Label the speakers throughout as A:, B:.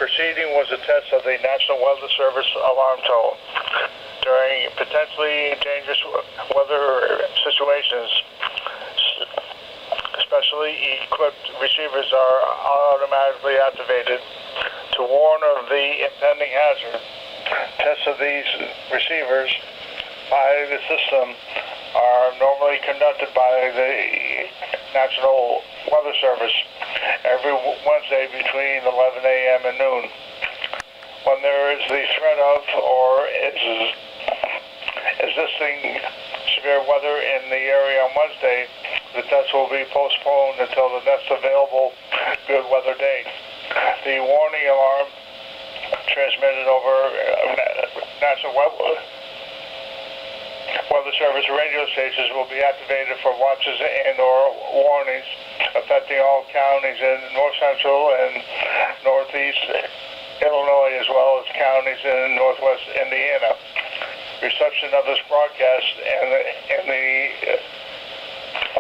A: Proceeding was a test of the National Weather Service alarm tone. During potentially dangerous weather situations, specially equipped receivers are automatically activated to warn of the impending hazard. Tests of these receivers by the system are normally conducted by the National Weather Service every Wednesday between 11 a.m. and noon. When there is the threat of or existing severe weather in the area on Wednesday, the test will be postponed until the next available good weather day. The warning alarm transmitted over National Weather Service radio stations will be activated for watches and/or warnings affecting all counties in north central and northeast Illinois, as well as counties in northwest Indiana. Reception of this broadcast and the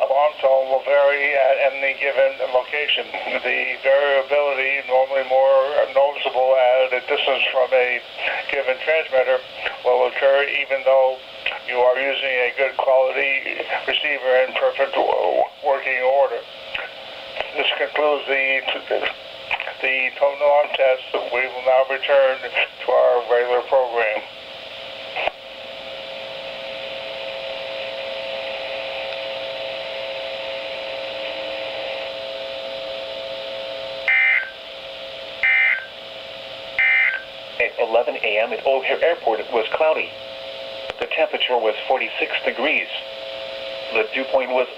A: alarm tone will vary at any given location. The variability, normally more noticeable at a distance from a given transmitter, will occur even though you are using a good quality receiver in perfect working order. This concludes the tone alarm test. We will now return to our regular program.
B: At 11 a.m. at O'Hare Airport, it was cloudy. The temperature was 46 degrees. The dew point was